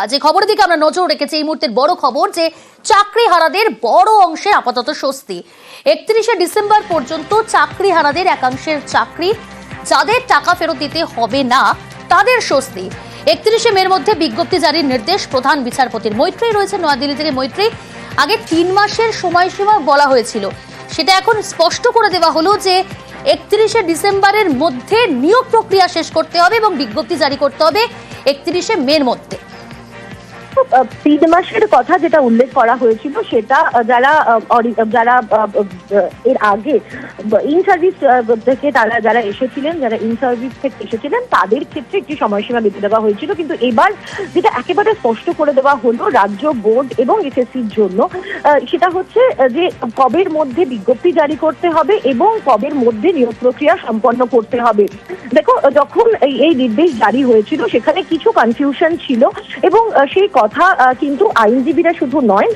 আজ এই খবরের দিকে আমরা নজর রেখেছি। এই মুহূর্তের বড় খবর যে চাকরিহারাদের বড় অংশে আপাতত স্বস্তি। 31শে ডিসেম্বর পর্যন্ত চাকরিহারাদের একাংশের চাকরি যাদের টাকা ফেরত দিতে হবে না তাদের স্বস্তি। 31শে মের মধ্যে বিজ্ঞপ্তি জারির নির্দেশ প্রধান বিচারপতির। মৈত্রী রয়েছে নয়াদিল্লি থেকে। মৈত্রী, আগে 3 মাসের সময়সীমা বলা হয়েছিল, সেটা এখন স্পষ্ট করে দেওয়া হলো যে 31শে ডিসেম্বরের মধ্যে নিয়োগ প্রক্রিয়া শেষ করতে হবে এবং বিজ্ঞপ্তি জারি করতে হবে 31শে মের মধ্যে। 3 মাসের কথা যেটা উল্লেখ করা হয়েছিল সেটা যারা এর আগে ইন সার্ভিস থেকে যারা এসেছিলেন, যারা ইন সার্ভিস থেকে এসেছিলেন তাদের ক্ষেত্রে একটি সময়সীমা বেঁধে দেওয়া হয়েছিল, কিন্তু এবার যেটা একেবারে স্পষ্ট করে দেওয়া হলো রাজ্য বোর্ড এবং এসএসসির জন্য, সেটা হচ্ছে যে কবের মধ্যে বিজ্ঞপ্তি জারি করতে হবে এবং কবের মধ্যে নিয়োগ প্রক্রিয়া সম্পন্ন করতে হবে। দেখো, যখন এই নির্দেশ জারি হয়েছিল সেখানে কিছু কনফিউশন ছিল এবং সেই কথা কিন্তু আইনজীবীরা শুধু নয়,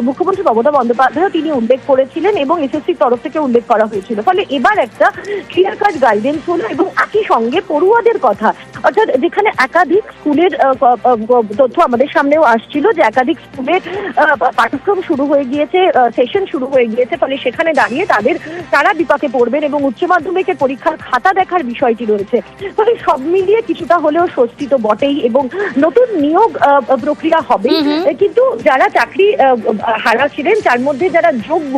মুখ্যমন্ত্রী মমতা বন্দ্যোপাধ্যায় তিনি উল্লেখ করেছিলেন এবং এসএসসির তরফ থেকে উল্লেখ করা হয়েছিল। ফলে এবার একটা ক্লিয়ার কাট গাইডেন্স হলো এবং একই সঙ্গে পড়ুয়াদের কথা, অর্থাৎ যেখানে একাধিক স্কুলের তথ্য আমাদের সামনেও আসছিল যে একাধিক স্কুলের পাঠ্যক্রম শুরু হয়ে গিয়েছে, সেশন শুরু হয়ে গিয়েছে, ফলে সেখানে দাঁড়িয়ে তারা বিপাকে পড়বেন এবং উচ্চ মাধ্যমিকের পরীক্ষার খাতা দেখার বিষয়টি রয়েছে। ফলে সব মিলিয়ে কিছুটা হলেও স্বস্তি তো বটেই এবং নতুন নিয়োগ প্রক্রিয়া হবে, কিন্তু যারা চাকরি হারা ছিলেন তার মধ্যে যারা যোগ্য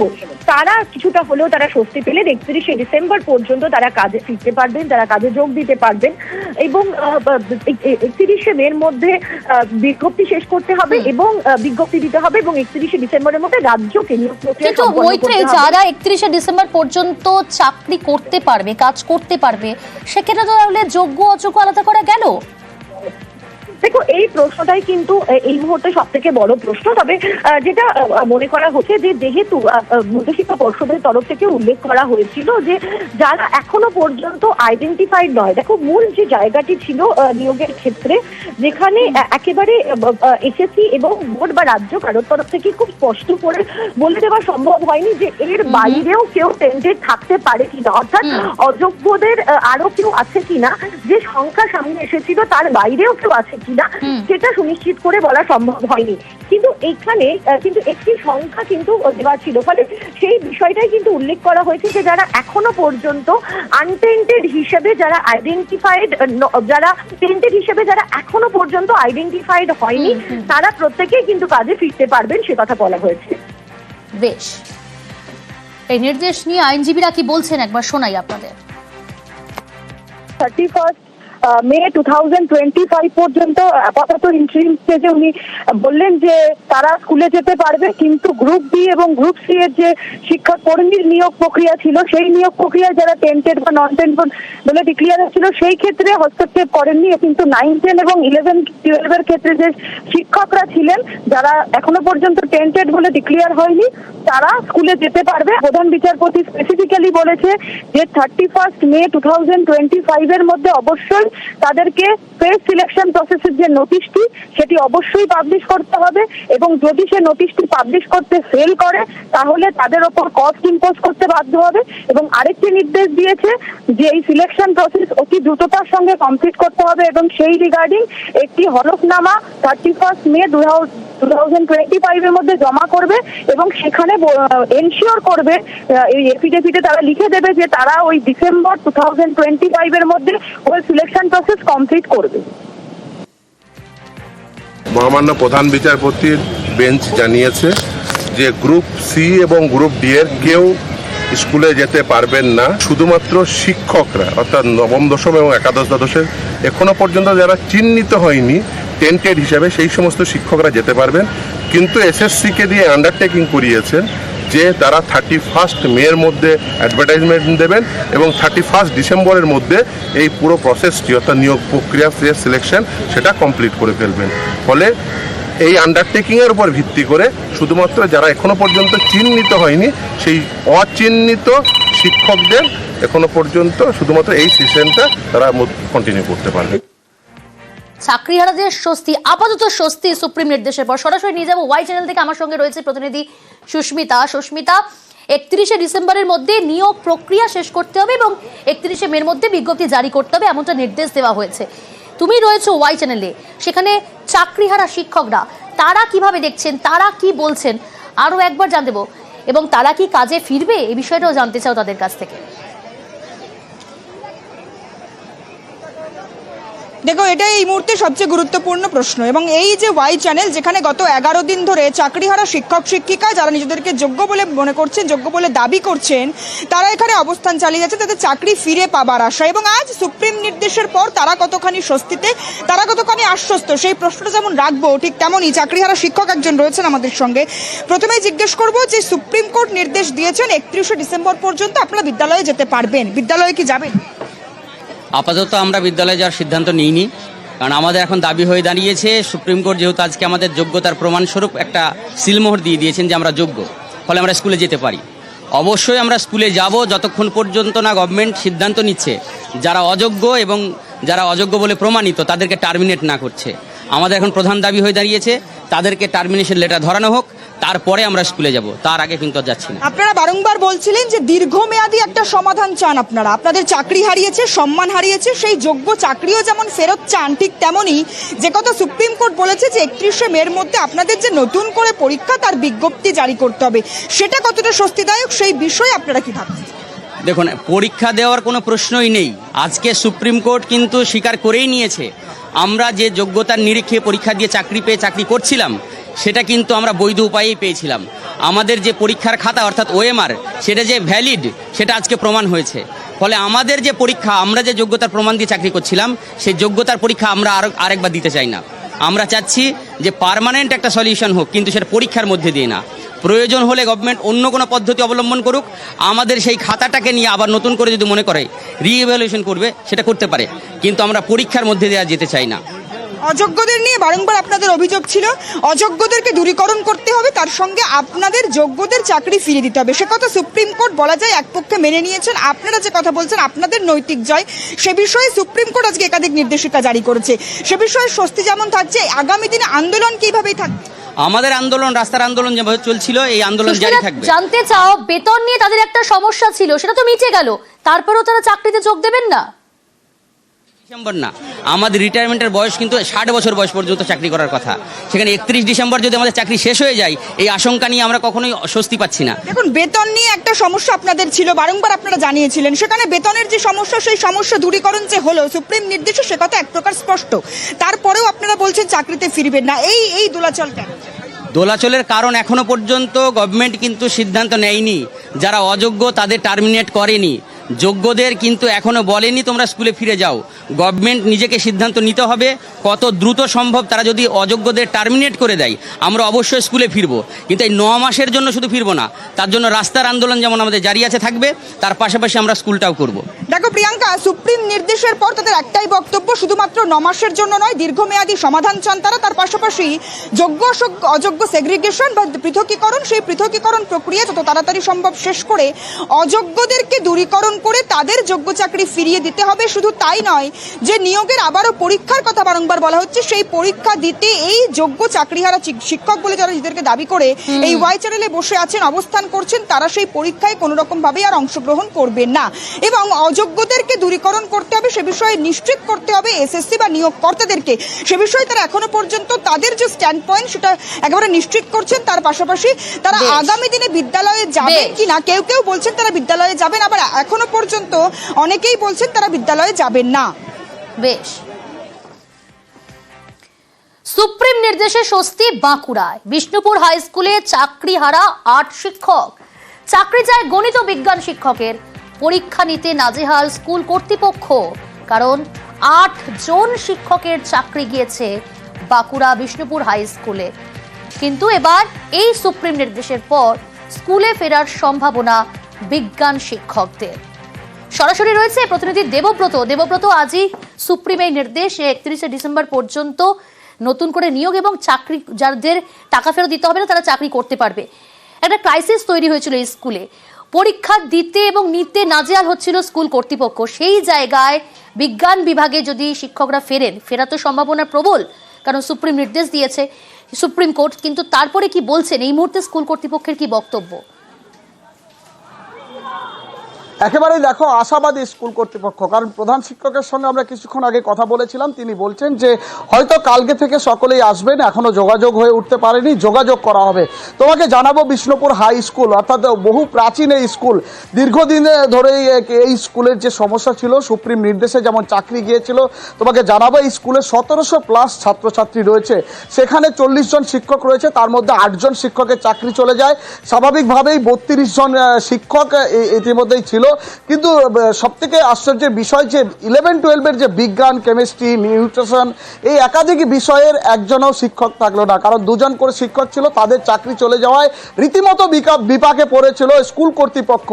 তারা কিছুটা হলেও তারা স্বস্তি পেলেন। 31শে ডিসেম্বর পর্যন্ত তারা কাজে ফিরতে পারবেন, তারা কাজে যোগ দিতে পারবেন এবং 31শে মের মধ্যে বিজ্ঞপ্তি শেষ করতে হবে এবং বিজ্ঞপ্তি দিতে হবে এবং 31শে ডিসেম্বরের মধ্যে রাজ্যকে নিয়োগ প্রক্রিয়া সম্পন্ন করতে হবে। যারা 31শে ডিসেম্বর পর্যন্ত চাকরি করতে পারবে, কাজ করতে পারবে, সেক্ষেত্রে তাহলে যোগ্য অযোগ্য আলাদা করা গেল? দেখো, এই প্রশ্নটাই কিন্তু এই মুহূর্তে সব থেকে বড় প্রশ্ন। তবে যেটা মনে করা হচ্ছে যে যেহেতু মধ্যশিক্ষা পর্ষদের তরফ থেকে উল্লেখ করা হয়েছিল যে যারা এখনো পর্যন্ত আইডেন্টিফাইড নয়, দেখো মূল যে জায়গাটি ছিল নিয়োগের ক্ষেত্রে, যেখানে একেবারে এসএসসি এবং বোর্ড বা রাজ্য কারোর তরফ থেকে খুব স্পষ্ট করে বলে দেওয়া সম্ভব হয়নি যে এর বাইরেও কেউ টেন্টেড থাকতে পারে কিনা, অর্থাৎ অযোগ্যদের আরো কেউ আছে কিনা, যে সংখ্যা সামনে এসেছিল তার বাইরেও কেউ আছে কিনা সেটা সুনিশ্চিত করে বলা সম্ভব হয়নি। কিন্তু এখানে কিন্তু একটি সংখ্যা কিন্তু দেওয়া ছিল, ফলে সেই বিষয়টাই কিন্তু উল্লেখ করা হয়েছে যে যারা এখনো পর্যন্ত আনটেন্টেড হিসেবে যারা আইডেন্টিফাইড, যারা টেন্টেড হিসেবে যারা এখনো পর্যন্ত আইডেন্টিফাইড হয়নি তারা প্রত্যেকেই কিন্তু কাজে ফিরতে পারবেন, সে কথা বলা হয়েছে। বেশ, এই নির্দেশ নিয়ে আইনজীবীরা কি বলছেন একবার শোনাই আপনাদের। 31 মে 2025 পর্যন্ত আপাতত ইন্টারিম স্টেজে উনি বললেন যে তারা স্কুলে যেতে পারবে, কিন্তু গ্রুপ বি এবং গ্রুপ সি এর যে শিক্ষক কর্মীর নিয়োগ প্রক্রিয়া ছিল সেই নিয়োগ প্রক্রিয়ায় যারা টেন্টেড বা নন টেন্টেড বলে ডিক্লেয়ার হচ্ছিল সেই ক্ষেত্রে হস্তক্ষেপ করেননি, কিন্তু 9, 10 এবং 11, 12 এর ক্ষেত্রে যে শিক্ষকরা ছিলেন যারা এখনো পর্যন্ত টেন্টেড বলে ডিক্লেয়ার হয়নি তারা স্কুলে যেতে পারবে। প্রধান বিচারপতি স্পেসিফিক্যালি বলেছে যে 31 মে 2025 এর মধ্যে অবশ্যই তাদেরকে ফেস সিলেকশন প্রসেসের যে নোটিশটি সেটি অবশ্যই পাবলিশ করতে হবে এবং যদি সে নোটিশটি পাবলিশ করতে ফেল করে তাহলে তাদের ওপর কস্ট ইম্পোজ করতে বাধ্য হবে। এবং আরেকটি নির্দেশ দিয়েছে যে এই সিলেকশন প্রসেস অতি দ্রুততার সঙ্গে কমপ্লিট করতে হবে এবং সেই রিগার্ডিং একটি হলফনামা 31 মে 2025 এর মধ্যে জমা করবে এবং সেখানে এনশিওর করবে, এই এফিডেভিটে তারা লিখে দেবে যে তারা ওই ডিসেম্বর 2025 এর মধ্যে ওই সিলেকশন প্রসেস কমপ্লিট করবে। মহামান্য প্রধান বিচারপতির বেঞ্চ জানিয়েছে যে গ্রুপ সি এবং গ্রুপ ডি এর কেউ স্কুলে যেতে পারবেন না, শুধুমাত্র শিক্ষকরা অর্থাৎ নবম দশম এবং একাদশ দ্বাদশের এখনো পর্যন্ত যারা চিহ্নিত হয়নি টেন্টেড হিসাবে সেই সমস্ত শিক্ষকরা যেতে পারবেন। কিন্তু এসএসসিকে দিয়ে আন্ডারটেকিং করিয়েছেন যে তারা 31 মের মধ্যে অ্যাডভার্টাইজমেন্ট দেবেন এবং 31 ডিসেম্বরের মধ্যে এই পুরো প্রসেসটি অর্থাৎ নিয়োগ প্রক্রিয়া সিলেকশন সেটা কমপ্লিট করে ফেলবেন। ফলে এই আন্ডারটেকিংয়ের উপর ভিত্তি করে শুধুমাত্র যারা এখনো পর্যন্ত চিহ্নিত হয়নি সেই অচিহ্নিত শিক্ষকদের এখনো পর্যন্ত শুধুমাত্র এই সেশনটা তারা কন্টিনিউ করতে পারবে। চাকরিহারাদের স্বস্তি, আপাতত স্বস্তি সুপ্রিম নির্দেশের পর। সরাসরি নিয়ে যাবো ওয়াই চ্যানেল থেকে, আমার সঙ্গে রয়েছে প্রতিনিধি সুস্মিতা। 31শে ডিসেম্বরের মধ্যে নিয়োগ প্রক্রিয়া শেষ করতে হবে এবং 31শে মের মধ্যে বিজ্ঞপ্তি জারি করতে হবে, এমনটা নির্দেশ দেওয়া হয়েছে। তুমি রয়েছো ওয়াই চ্যানেলে, সেখানে চাকরিহারা শিক্ষকরা তারা কিভাবে দেখছেন, তারা কি বলছেন আরো একবার জানতে দেবো, এবং তারা কি কাজে ফিরবে এই বিষয়টাও জানতে চাও তাদের কাছ থেকে। দেখো, এটা এই মুহূর্তে সবচেয়ে গুরুত্বপূর্ণ প্রশ্ন। এবং এই যে ওয়াই চ্যানেল, যেখানে গত 11 দিন ধরে চাকরিহারা শিক্ষক শিক্ষিকা যারা নিজেদেরকে যোগ্য বলে মনে করছেন, যোগ্য বলে দাবি করছেন, তারা এখানে অবস্থান চালিয়ে যাচ্ছে তাদের চাকরি ফিরে পাবার আশা। এবং আজ সুপ্রিম নির্দেশের পর তারা কতখানি স্বস্তিতে, তারা কতখানি আশ্বস্ত, সেই প্রশ্নটা যেমন রাখবো, ঠিক তেমনই চাকরিহারা শিক্ষক একজন রয়েছেন আমাদের সঙ্গে। প্রথমেই জিজ্ঞেস করবো যে সুপ্রিম কোর্ট নির্দেশ দিয়েছেন 31শে ডিসেম্বর পর্যন্ত আপনারা বিদ্যালয়ে যেতে পারবেন, বিদ্যালয়ে কি যাবেন? আপাতত আমরা বিদ্যালয়ে যাওয়ার সিদ্ধান্ত নিইনি, কারণ আমাদের এখন দাবি হয়ে দাঁড়িয়েছে সুপ্রিম কোর্ট যেহেতু আজকে আমাদের যোগ্যতার প্রমাণস্বরূপ একটা সিলমোহর দিয়ে দিয়েছেন যে আমরা যোগ্য, ফলে আমরা স্কুলে যেতে পারি। অবশ্যই আমরা স্কুলে যাব যতক্ষণ পর্যন্ত না গভর্নমেন্ট সিদ্ধান্ত নিচ্ছে যারা অযোগ্য এবং যারা অযোগ্য বলে প্রমাণিত তাদেরকে টার্মিনেট না করছে। আমাদের এখন প্রধান দাবি হয়ে দাঁড়িয়েছে তাদেরকে টার্মিনেশন লেটার ধরানো হোক, তারপরে আমরা স্কুলে যাব, তার আগে কিন্তু আর যাচ্ছি না। আপনারা বারংবার বলছিলেন যে দীর্ঘমেয়াদী একটা সমাধান চান আপনারা, আপনাদের চাকরি হারিয়েছে, সম্মান হারিয়েছে, সেই যোগ্য চাকরিও যেমন ফেরত চান, ঠিক তেমনই যে কথা সুপ্রিম কোর্ট বলেছে যে 31শে মের মধ্যে আপনাদের যে নতুন করে পরীক্ষা তার বিজ্ঞপ্তি জারি করতে হবে, সেটা কতটা স্বস্তিদায়ক সেই বিষয়ে আপনারা কি ভাবছেন? দেখুন, পরীক্ষা দেওয়ার কোনো প্রশ্নই নেই। আজকে সুপ্রিম কোর্ট কিন্তু স্বীকার করেই নিয়েছে আমরা যে যোগ্যতার নিরিখে পরীক্ষা দিয়ে চাকরি পেয়ে চাকরি করছিলাম সেটা কিন্তু আমরা বৈধ উপায়েই পেয়েছিলাম। আমাদের যে পরীক্ষার খাতা অর্থাৎ ওএমআর সেটা যে ভ্যালিড সেটা আজকে প্রমাণ হয়েছে। ফলে আমাদের যে পরীক্ষা, আমরা যে যোগ্যতার প্রমাণ দিয়ে চাকরি করছিলাম সেই যোগ্যতার পরীক্ষা আমরা আরেকবার দিতে চাই না। আমরা চাচ্ছি যে পার্মানেন্ট একটা সলিউশন হোক, কিন্তু সেটা পরীক্ষার মধ্যে দিয়ে না। প্রয়োজন হলে গভর্নমেন্ট অন্য কোনো পদ্ধতি অবলম্বন করুক, আমাদের সেই খাতাটাকে নিয়ে আবার নতুন করে যদি মনে করে রিইভ্যালুয়েশন করবে সেটা করতে পারে, কিন্তু আমরা পরীক্ষার মধ্যে দেওয়া যেতে চাই না। অযোগ্যদের নিয়ে বারংবার আপনাদের অভিযোগ ছিল অযোগ্যদেরকে দূরীকরণ করতে হবে, তার সঙ্গে আপনাদের যোগ্যদের চাকরি ফিরিয়ে দিতে হবে। সে কথা সুপ্রিম কোর্ট বলা যায় এক পক্ষে মেনে নিয়েছেন। আপনারা যে কথা বলছেন আপনাদের নৈতিক জয়, সে বিষয়ে সুপ্রিম কোর্ট আজকে একাধিক নির্দেশিকা জারি করেছে। সে বিষয়ে স্বস্তি যেমন থাকছে, আগামী দিনে আন্দোলন কিভাবেই থাকবে? আমাদের আন্দোলন, রাস্তার আন্দোলন যেভাবে চলছিল এই আন্দোলন জারি থাকবে। জানতে চাও, বেতন নিয়ে তাদের একটা সমস্যা ছিল, সেটা তো মিটে গেল, তারপরেও তারা চাকরিতে যোগ দেবেন না? ডিসেম্বর না, আমাদের রিটায়ারমেন্টের বয়স কিন্তু 60 বছর বয়স পর্যন্ত চাকরি করার কথা। সেখানে 31 ডিসেম্বর যদি আমাদের চাকরি শেষ হয়ে যায়, এই আশঙ্কা নিয়ে আমরা কখনোই স্বস্তি পাচ্ছি না। দেখুন, বেতন নিয়ে একটা সমস্যা আপনাদের ছিল, বারংবার আপনারা জানিয়েছিলেন। সেখানে বেতনের যে সমস্যা, সেই সমস্যা দূরীকরণ যে হলো সুপ্রিম নির্দেশে, সে কথা এক প্রকার স্পষ্ট। তারপরেও আপনারা বলছেন চাকরিতে ফিরবেন না, এই দোলাচল কেন? দোলাচলের কারণ এখনো পর্যন্ত গভর্নমেন্ট কিন্তু সিদ্ধান্ত নেয়নি, যারা অযোগ্য তাদের টার্মিনেট করেনি, যোগ্যদের কিন্তু এখনো বলেনি তোমরা স্কুলে ফিরে যাও। গভর্নমেন্ট নিজেকে সিদ্ধান্ত নিতে হবে কত দ্রুত সম্ভব। তারা যদি অযোগ্যদের টার্মিনেট করে দেয় আমরা অবশ্যই স্কুলে ফিরবো, কিন্তু এই 9 মাসের জন্য শুধু ফিরবো না, তার জন্য রাস্তার আন্দোলন যেমন আমাদের জারি আছে থাকবে, তার পাশাপাশি আমরা স্কুলটাও করব। দেখো প্রিয়াঙ্কা, সুপ্রিম নির্দেশের পর তাদের একটাই বক্তব্য, শুধুমাত্র 9 মাসের জন্য নয়, দীর্ঘমেয়াদী সমাধান চান তারা। তার পাশাপাশি যোগ্য অযোগ্য সেগ্রিগেশন বা পৃথকীকরণ, সেই পৃথকীকরণ প্রক্রিয়া যত তাড়াতাড়ি সম্ভব শেষ করে অযোগ্যদেরকে দূরীকরণ করে তাদের যোগ্য চাকরি ফিরিয়ে দিতে হবে। শুধু তাই নয়, যে নিয়োগের আবারও পরীক্ষার কথা বারংবার বলা হচ্ছে, সেই পরীক্ষা দিতে এই যোগ্য চাকরিহারা শিক্ষক বলে যারা নিজেদেরকে দাবি করে এই ওয়াই চ্যানেলে বসে আছেন, অবস্থান করছেন, তারা সেই পরীক্ষায় কোনো রকম ভাবে আর অংশগ্রহণ করবেন না। এবং অযোগ্যদেরকে দূরীকরণ করতে হবে, সে বিষয়ে নিশ্চিত করতে হবে এসএসসি বা নিয়োগকর্তাদেরকে। সে বিষয়ে তারা এখনো পর্যন্ত তাদের যে স্ট্যান্ড পয়েন্ট সেটা একেবারে নিশ্চিত করছেন। তার পাশাপাশি তারা আগামী দিনে বিদ্যালয়ে যাবেন কিনা, কেউ কেউ বলছেন তারা বিদ্যালয়ে যাবেন, আবার এখনো পর্যন্ত অনেকেই বলছেন তারা বিদ্যালয়ে যাবেন না। বেশ, সুপ্রিম নির্দেশে স্বস্তি বাঁকুড়ায়। বিষ্ণুপুর হাই স্কুলে চাকরি হারা 8 শিক্ষক, চাকরি যায় গণিত বিজ্ঞান শিক্ষকের। পরীক্ষা নিতে নাজেহাল স্কুল কর্তৃপক্ষ, কারণ 8 জন শিক্ষকের চাকরি গিয়েছে বাঁকুড়া বিষ্ণুপুর হাই স্কুলে। কিন্তু এবার এই সুপ্রিম নির্দেশের পর স্কুলে ফেরার সম্ভাবনা বিজ্ঞান শিক্ষকদের। সরাসরি রয়েছে প্রতিনিধি দেবব্রত। আজই সুপ্রিম এই নির্দেশ 31শে ডিসেম্বর পর্যন্ত নতুন করে নিয়োগ এবং চাকরি, যাদের টাকা ফেরত দিতে হবে না তারা চাকরি করতে পারবে। একটা ক্রাইসিস তৈরি হয়েছিল এই স্কুলে, পরীক্ষা দিতে এবং নিতে নাজেহাল হচ্ছিল স্কুল কর্তৃপক্ষ। সেই জায়গায় বিজ্ঞান বিভাগে যদি শিক্ষকরা ফেরা তো সম্ভাবনা প্রবল, কারণ সুপ্রিম নির্দেশ দিয়েছে সুপ্রিম কোর্ট। কিন্তু তারপরে কি বলছেন এই মুহূর্তে স্কুল কর্তৃপক্ষের কি বক্তব্য? একেবারেই দেখো আশাবাদী স্কুল কর্তৃপক্ষ, কারণ প্রধান শিক্ষকের সঙ্গে আমরা কিছুক্ষণ আগে কথা বলেছিলাম, তিনি বলছেন যে হয়তো কালকে থেকে সকলেই আসবেন, এখনো যোগাযোগ হয়ে উঠতে পারেনি, যোগাযোগ করা হবে। তোমাকে জানাবো বিষ্ণুপুর হাই স্কুল অর্থাৎ বহু প্রাচীন এই স্কুল, দীর্ঘদিন ধরেই এই স্কুলের যে সমস্যা ছিল সুপ্রিম নির্দেশে যেমন চাকরি গিয়েছিল, তোমাকে জানাবো এই স্কুলে 1700+ ছাত্রছাত্রী রয়েছে, সেখানে 40 জন শিক্ষক রয়েছে, তার মধ্যে 8 জন শিক্ষকের চাকরি চলে যায়। স্বাভাবিকভাবেই 32 জন শিক্ষক ইতিমধ্যেই ছিল, কিন্তু সবথেকে আশ্চর্যের বিষয় যে 11-12-এর যে বিজ্ঞান, কেমিস্ট্রি, নিউট্রিশন এই একাধিক বিষয়ের একজনও শিক্ষক থাকলো না, কারণ 2 জন করে শিক্ষক ছিল, তাদের চাকরি চলে যাওয়ায় রীতিমতো বিপাকে পড়েছিল স্কুল কর্তৃপক্ষ।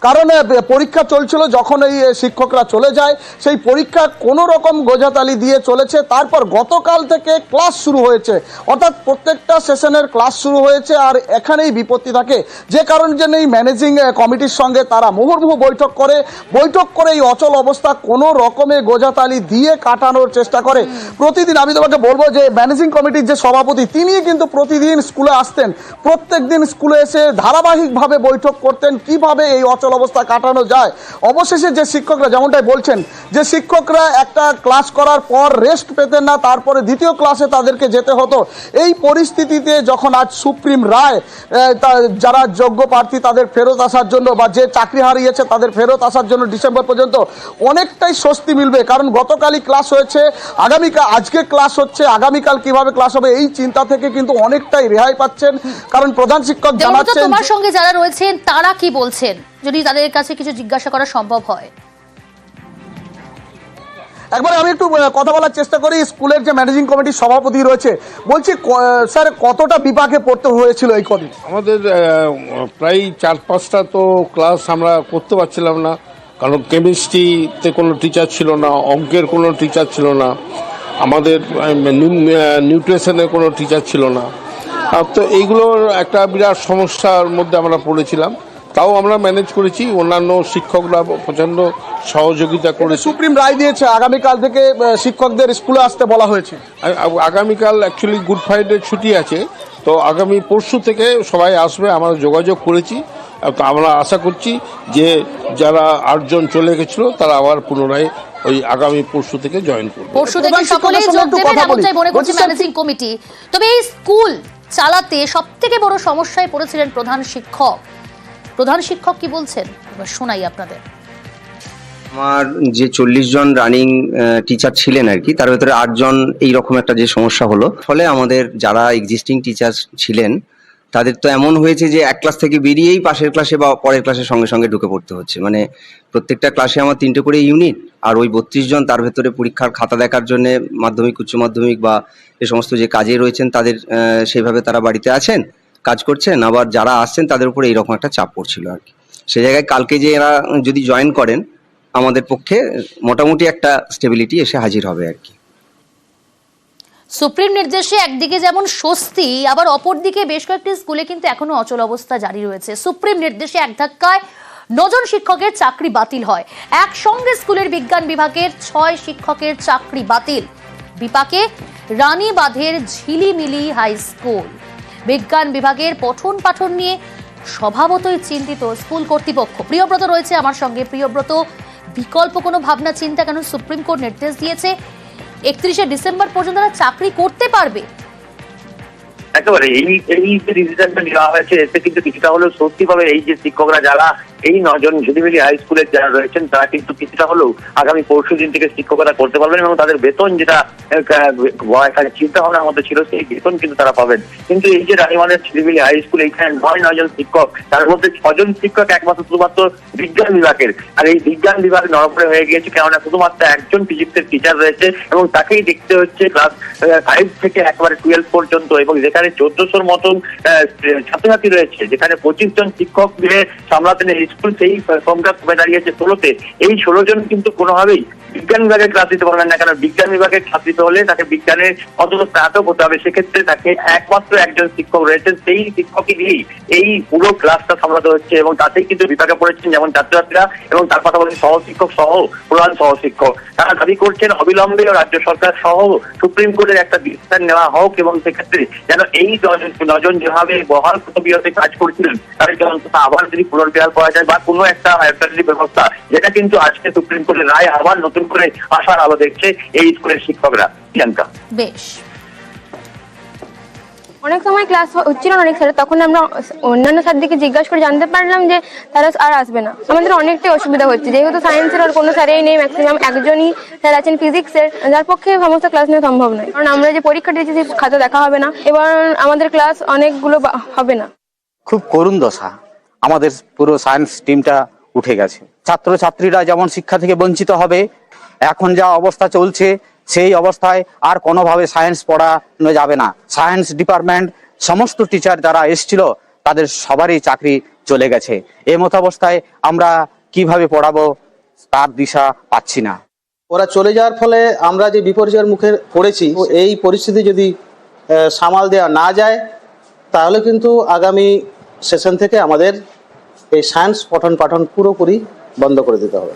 কারণ পরীক্ষা চলছিল, যখন এই শিক্ষকরা চলে যায় সেই পরীক্ষা কোনো রকম গোজাতালি দিয়ে চলেছে। তারপর গতকাল থেকে ক্লাস শুরু হয়েছে, অর্থাৎ প্রত্যেকটা সেশনের ক্লাস শুরু হয়েছে, আর এখানেই বিপত্তি থাকে, যে কারণ জন্য এই ম্যানেজিং কমিটির সঙ্গে তারা মুহুর্মুহু বৈঠক করে এই অচল অবস্থা কোনো রকমে গোজাতালি দিয়ে কাটানোর চেষ্টা করে। প্রতিদিন আমি তোমাকে বলবো যে ম্যানেজিং কমিটির যে সভাপতি তিনি কিন্তু প্রতিদিন স্কুলে আসতেন, প্রত্যেক দিন স্কুলে এসে ধারাবাহিকভাবে বৈঠক করতেন কিভাবে এই অচল অবস্থা কাটানো যায়। অবশেষে যে শিক্ষকরা যেমনটাই বলছেন যে শিক্ষকরা একটা ক্লাস করার পর রেস্ট পেতেন না, তারপরে দ্বিতীয় ক্লাসে তাদেরকে যেতে হতো। এই পরিস্থিতিতে যখন আজ সুপ্রিম রায় যারা যোগ্য প্রার্থী তাদের ফেরত আসার জন্য বা যে চাকরি হারিয়েছে তাদের ফেরত আসার জন্য ডিসেম্বর পর্যন্ত অনেকটাই স্বস্তি মিলবে, কারণ গতকালই ক্লাস হয়েছে, আজকে ক্লাস হচ্ছে, আগামীকাল কিভাবে ক্লাস হবে এই চিন্তা থেকে কিন্তু অনেকটাই রেহাই পাচ্ছেন। কারণ প্রধান শিক্ষক জানাচ্ছেন, তোমার সঙ্গে যারা রয়েছেন তারা কি বলছেন যদি তাদের কাছে কিছু জিজ্ঞাসা করা সম্ভব হয়। একবার আমি একটু কথা বলার চেষ্টা করি স্কুলের যে ম্যানেজিং কমিটির সভাপতি রয়েছে, বলছি স্যার কতটা বিপাকে পড়তে হয়েছিল এই কদিন? আমাদের প্রায় 4-5টা তো ক্লাস আমরা করতে পারছিলাম না, কারণ কেমিস্ট্রিতে কোনো টিচার ছিল না, অঙ্কের কোনো টিচার ছিল না, আমাদের নিউট্রিশনের কোনো টিচার ছিল না। তো এইগুলোর একটা বিরাট সমস্যার মধ্যে আমরা পড়েছিলাম, তাও আমরা ম্যানেজ করেছি, অন্যান্য শিক্ষকরা প্রচণ্ড সহযোগিতা করেছে। সুপ্রিম রায় দিয়েছে আগামীকাল থেকে শিক্ষকদের স্কুলে আসতে বলা হয়েছে। আগামীকাল অ্যাকচুয়ালি গুড ফ্রাইডে ছুটি আছে, তো আগামী পরশু থেকে সবাই আসবে, আমরা যোগাযোগ করেছি। তো আমরা আশা করছি যে যারা 8 জন চলে গেছিল তারা আবার পুনরায় ওই আগামী পরশু থেকে জয়েন করবে। পরশু থেকে সকলেই যোগ দেবেন এমনটাই মনে করছে ম্যানেজিং কমিটি। তবে এই স্কুল চালাতে সবথেকে বড় সমস্যায় পড়েছিলেন প্রধান শিক্ষক কি বলছেন এবার শোনাই আপনাদের। আমার যে 40 জন রানিং টিচার ছিলেন আর কি, তার ভেতরে 8 জন এইরকম একটা যে সমস্যা হলো, ফলে আমাদের যারা এক্সিস্টিং টিচার ছিলেন তাদের তো এমন হয়েছে যে এক ক্লাস থেকে বেরিয়েই পাশের ক্লাসে বা পরের ক্লাসের সঙ্গে সঙ্গে ঢুকে পড়তে হচ্ছে। মানে প্রত্যেকটা ক্লাসে আমার 3টে করে ইউনিট, আর ওই 32 জন তার ভেতরে পরীক্ষার খাতা দেখার জন্য মাধ্যমিক, উচ্চ মাধ্যমিক বা এ সমস্ত যে কাজে রয়েছেন তাদের সেইভাবে তারা বাড়িতে আছেন, কাজ করছেন, আবার যারা আসছেন তাদের উপরে এইরকম একটা চাপ পড়ছিল আর কি। সে জায়গায় কালকে যে এরা যদি জয়েন করেন আমাদের পক্ষে মোটামুটি একটা স্টেবিলিটি এসে হাজির হবে আর কি। সুপ্রিম নির্দেশে একদিকে যেমন স্বস্তি, আবার অপরদিকে বেশ কয়েকটি স্কুলে কিন্তু এখনো অচল অবস্থা জারি রয়েছে। সুপ্রিম নির্দেশে এক ধাক্কায় 9 জন শিক্ষকের চাকরি বাতিল হয়, একসঙ্গে স্কুলের বিজ্ঞান বিভাগের 6 শিক্ষকের চাকরি বাতিল। বিপাকে রানীবাঁধের ঝিলিমিলি হাই স্কুল। বিজ্ঞান বিভাগের পঠন পাঠন নিয়ে স্বভাবতই চিন্তিত স্কুল কর্তৃপক্ষ। প্রিয়ব্রত রয়েছে আমার সঙ্গে। প্রিয়ব্রত, বিকল্প কোনো ভাবনা চিন্তা কেন সুপ্রিম কোর্ট নির্দেশ দিয়েছে 31শে ডিসেম্বর পর্যন্ত তারা চাকরি করতে পারবে? একেবারে এই যে ডিসিশনটা নেওয়া হয়েছে এতে কিন্তু কিছুটা হলেও স্বস্তি পাবে এই যে শিক্ষকরা, যারা এই 9 জন ঝিলিমিলি হাই স্কুলের যারা রয়েছেন তারা কিন্তু কিছুটা হলেও আগামী পরশু দিন থেকে শিক্ষকতা করতে পারবেন এবং তাদের বেতন যেটা চিন্তা ভাবনার মধ্যে ছিল সেই বেতন কিন্তু তারা পাবেন। কিন্তু এই যে রানীবাঁধের ঝিলিমিলি হাই স্কুল, এইখানে 9 জন শিক্ষক, তার মধ্যে 6 জন শিক্ষক একমাত্র শুধুমাত্র বিজ্ঞান বিভাগের, আর এই বিজ্ঞান বিভাগ নরবরে হয়ে গিয়েছে, কেননা শুধুমাত্র একজন ফিজিক্সের টিচার রয়েছে এবং তাকেই দেখতে হচ্ছে ক্লাস 5 থেকে একেবারে 12 পর্যন্ত, এবং যেখানে 1400-র মতন ছাত্রছাত্রী রয়েছে, যেখানে 25 জন শিক্ষক মিলে সামলাতেন স্কুল, সেই সংখ্যা কমে দাঁড়িয়েছে 16-তে। এই 16 জন কিন্তু কোনোভাবেই বিজ্ঞান বিভাগের ক্লাস দিতে পারবেন না কেন? বিজ্ঞান বিভাগের ক্লাস দিতে হলে তাকে বিজ্ঞানের অন্তত স্নাতক হতে হবে। সেক্ষেত্রে তাকে একমাত্র একজন শিক্ষক রয়েছেন, সেই শিক্ষকই দিয়েই এই পুরো ক্লাসটা সামলাতে হচ্ছে এবং তাতেই কিন্তু বিভাগে পড়েছেন যেমন ছাত্রছাত্রীরা এবং তার পাশাপাশি সহশিক্ষক সহ প্রধান সহশিক্ষক। তারা দাবি করছেন অবিলম্বে রাজ্য সরকার সহ সুপ্রিম কোর্টের একটা ডিসিশন নেওয়া হোক এবং সেক্ষেত্রে যেন এই নজন যেভাবে বহাল প্রতিবিরতে কাজ করছিলেন তাদেরকে অন্তত আবার যদি পুনর্বিহার করা যায় বা কোনো একটা অ্যাল্টারনেটিভ ব্যবস্থা, যেটা কিন্তু আজকে সুপ্রিম কোর্টের রায় আবার নতুন করে আসার আলো দেখছে এই স্কুলের শিক্ষকরা। প্রিয়াঙ্কা, বেশ, অনেক সময় ক্লাস হচ্ছিল না অনেক স্যার, তখন আমরা অন্যান্য স্যারদেরকে জিজ্ঞাসা করে জানতে পারলাম যে তারা আর আসবে না। আমাদের অনেকটাই অসুবিধা হচ্ছে, যেহেতু সায়েন্সের আর কোনো স্যারেই নেই, ম্যাক্সিমাম একজনই স্যার আছেন ফিজিক্সের, যার পক্ষে সমস্ত ক্লাস নেওয়া সম্ভব নয়। কারণ আমরা যে পরীক্ষা দিয়েছি সেই খাতা দেখা হবে না, এবার আমাদের ক্লাস অনেকগুলো হবে না। খুব করুণ দশা, আমাদের পুরো সায়েন্স টিমটা উঠে গেছে। ছাত্রছাত্রীরা যেমন শিক্ষা থেকে বঞ্চিত হবে, এখন যা অবস্থা চলছে সেই অবস্থায় আর কোনোভাবে সায়েন্স পড়ানো যাবে না। সায়েন্স ডিপার্টমেন্ট সমস্ত টিচার যারা এসেছিল তাদের সবারই চাকরি চলে গেছে। এই মতাবস্থায় আমরা কিভাবে পড়াবো তার দিশা পাচ্ছি না। ওরা চলে যাওয়ার ফলে আমরা যে বিপর্যয়ের মুখে পড়েছি, এই পরিস্থিতি যদি সামাল দেওয়া না যায় তাহলে কিন্তু আগামী সেশন থেকে আমাদের এই সায়েন্স পঠন পাঠন পুরোপুরি বন্ধ করে দিতে হবে।